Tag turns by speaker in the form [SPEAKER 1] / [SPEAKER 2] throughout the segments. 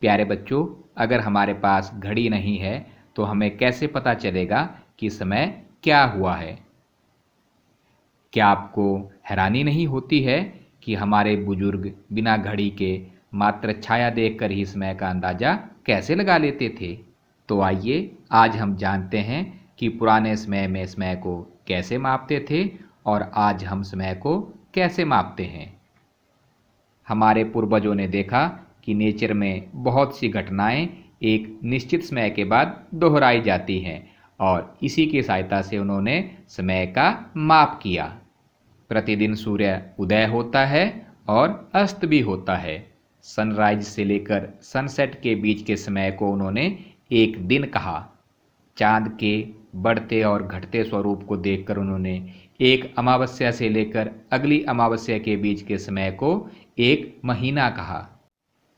[SPEAKER 1] प्यारे बच्चों, अगर हमारे पास घड़ी नहीं है तो हमें कैसे पता चलेगा कि समय क्या हुआ है? क्या आपको हैरानी नहीं होती है कि हमारे बुजुर्ग बिना घड़ी के मात्र छाया देखकर ही समय का अंदाज़ा कैसे लगा लेते थे? तो आइए आज हम जानते हैं कि पुराने समय में समय को कैसे मापते थे और आज हम समय को कैसे मापते हैं। हमारे पूर्वजों ने देखा कि नेचर में बहुत सी घटनाएं एक निश्चित समय के बाद दोहराई जाती हैं और इसी की सहायता से उन्होंने समय का माप किया। प्रतिदिन सूर्य उदय होता है और अस्त भी होता है। सनराइज से लेकर सनसेट के बीच के समय को उन्होंने एक दिन कहा। चांद के बढ़ते और घटते स्वरूप को देखकर उन्होंने एक अमावस्या से लेकर अगली अमावस्या के बीच के समय को एक महीना कहा।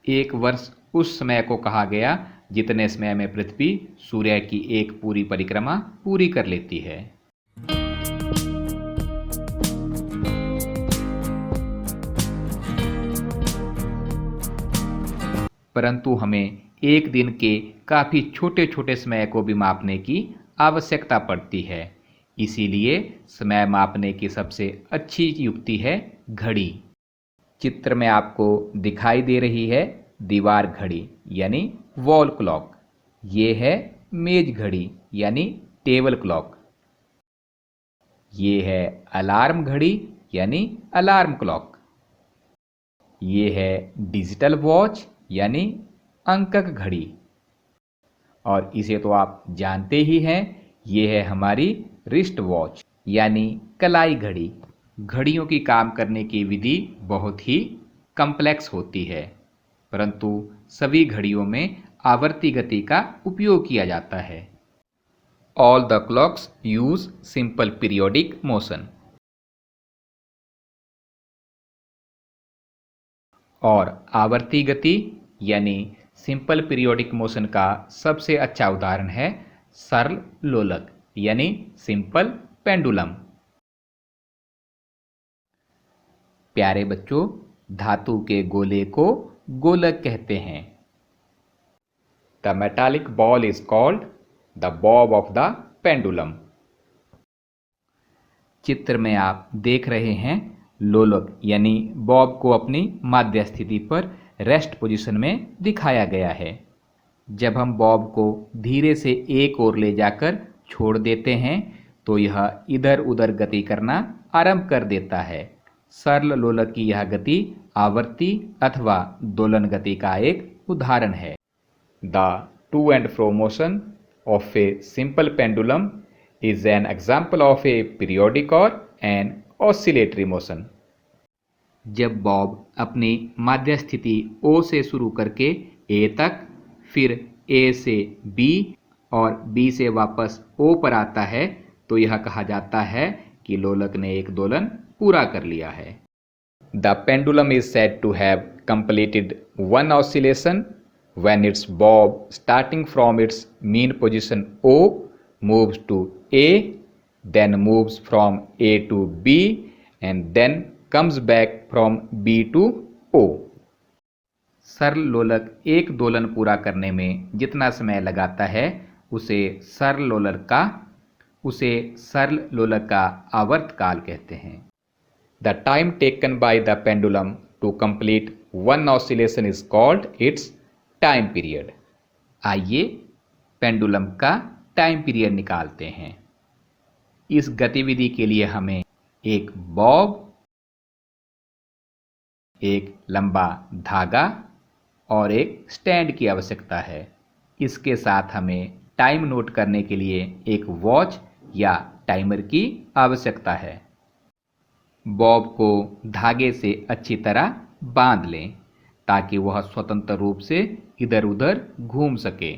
[SPEAKER 1] एक वर्ष उस समय को कहा गया जितने समय में पृथ्वी सूर्य की एक पूरी परिक्रमा पूरी कर लेती है। परंतु हमें एक दिन के काफ़ी छोटे छोटे समय को भी मापने की आवश्यकता पड़ती है। इसीलिए समय मापने की सबसे अच्छी युक्ति है घड़ी। चित्र में आपको दिखाई दे रही है दीवार घड़ी यानी वॉल क्लॉक। ये है मेज घड़ी यानी टेबल क्लॉक। ये है अलार्म घड़ी यानी अलार्म क्लॉक। ये है डिजिटल वॉच यानी अंकक घड़ी। और इसे तो आप जानते ही हैं, ये है हमारी रिस्ट वॉच यानी कलाई घड़ी। घड़ियों की काम करने की विधि बहुत ही कम्प्लेक्स होती है, परंतु सभी घड़ियों में आवर्ती गति का उपयोग किया जाता है। All the clocks use simple periodic motion. और आवर्ती गति यानी सिंपल पीरियोडिक मोशन का सबसे अच्छा उदाहरण है सरल लोलक यानी सिंपल पेंडुलम। प्यारे बच्चों, धातु के गोले को गोलक कहते हैं। The metallic ball is called the Bob of the pendulum. चित्र में आप देख रहे हैं लोलक यानी बॉब को अपनी माध्य स्थिति पर रेस्ट पोजीशन में दिखाया गया है। जब हम बॉब को धीरे से एक ओर ले जाकर छोड़ देते हैं तो यह इधर उधर गति करना आरंभ कर देता है। सरल लोलक की यह गति आवर्ती अथवा दोलन गति का एक उदाहरण है। The two and fro motion of a simple pendulum is an example of a periodic or an oscillatory motion. जब बॉब अपनी माध्य स्थिति O से शुरू करके A तक, फिर A से B और B से वापस O पर आता है तो यह कहा जाता है कि लोलक ने एक दोलन पूरा कर लिया है। The pendulum is said to have completed one oscillation when its bob starting from its mean position O moves to A, then moves from A to B and then comes back from B to O. सरल लोलक एक दोलन पूरा करने में जितना समय लगाता है उसे सरल लोलक का आवर्त काल कहते हैं। The time taken by the pendulum to complete one oscillation is called its time period. आइए पेंडुलम का टाइम पीरियड निकालते हैं। इस गतिविधि के लिए हमें एक बॉब, एक लंबा धागा और एक स्टैंड की आवश्यकता है। इसके साथ हमें टाइम नोट करने के लिए एक वॉच या टाइमर की आवश्यकता है। बॉब को धागे से अच्छी तरह बांध लें ताकि वह स्वतंत्र रूप से इधर उधर घूम सके।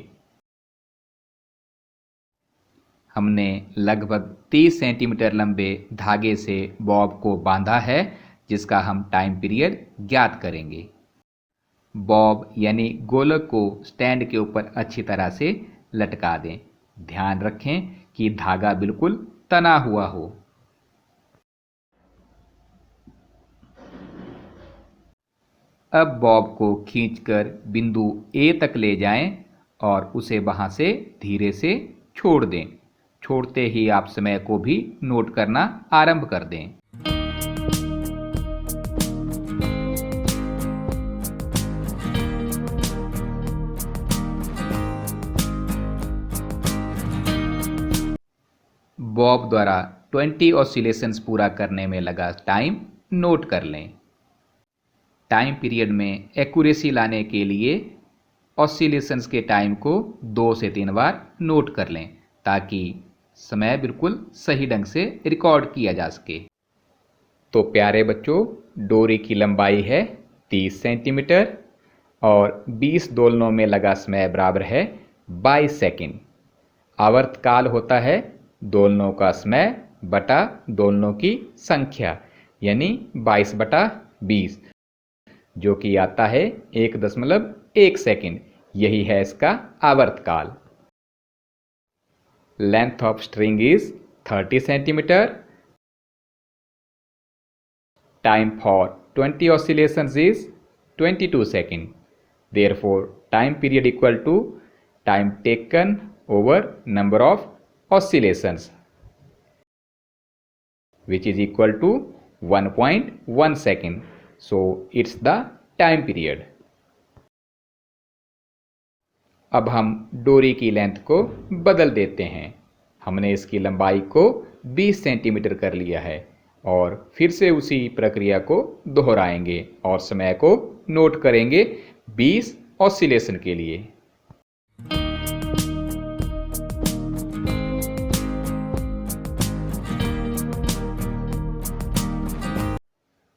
[SPEAKER 1] हमने लगभग 30 सेंटीमीटर लंबे धागे से बॉब को बांधा है, जिसका हम टाइम पीरियड ज्ञात करेंगे। बॉब यानी गोलक को स्टैंड के ऊपर अच्छी तरह से लटका दें। ध्यान रखें कि धागा बिल्कुल तना हुआ हो। अब बॉब को खींचकर बिंदु ए तक ले जाएं और उसे वहां से धीरे से छोड़ दें। छोड़ते ही आप समय को भी नोट करना आरंभ कर दें। बॉब द्वारा 20 ऑसिलेशंस पूरा करने में लगा टाइम नोट कर लें। टाइम पीरियड में एक्यूरेसी लाने के लिए ऑसिलेशंस के टाइम को 2 से 3 बार नोट कर लें ताकि समय बिल्कुल सही ढंग से रिकॉर्ड किया जा सके। तो प्यारे बच्चों, डोरी की लंबाई है 30 सेंटीमीटर और 20 दोलनों में लगा समय बराबर है 22 सेकंड। आवर्तकाल होता है दोलनों का समय बटा दोलनों की संख्या, यानी 22/20, जो कि आता है 1.1 सेकंड। यही है इसका आवर्तकाल। Length of string is 30 centimetre. Time for 20 oscillations is 22 seconds. Therefore, time period equal to time taken over number of oscillations, which is equal to 1.1 second. So, it's the time period. अब हम डोरी की length को बदल देते हैं। हमने इसकी लंबाई को 20 सेंटीमीटर कर लिया है और फिर से उसी प्रक्रिया को दोहराएंगे और समय को नोट करेंगे 20 ऑसिलेशन के लिए।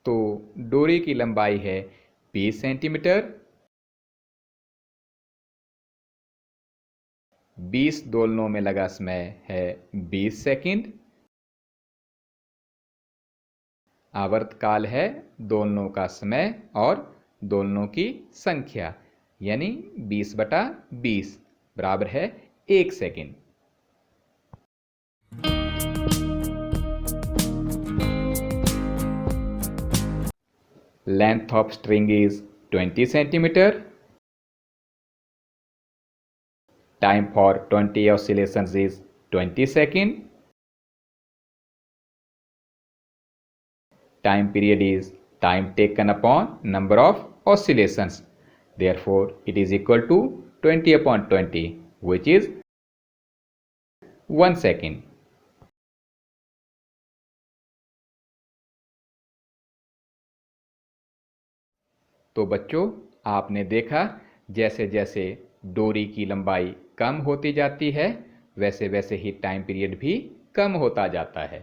[SPEAKER 1] तो डोरी की लंबाई है 20 सेंटीमीटर। 20 दोलनों में लगा समय है 20 सेकंड। आवर्तकाल है दोलनों का समय और दोलनों की संख्या, यानी 20/20 बराबर है 1 second. Length of string is 20 centimeter. Time for 20 oscillations is 20 seconds. Time period is time taken upon number of oscillations. Therefore, it is equal to 20/20, which is 1 second. तो बच्चों, आपने देखा जैसे जैसे डोरी की लंबाई कम होती जाती है वैसे वैसे ही टाइम पीरियड भी कम होता जाता है।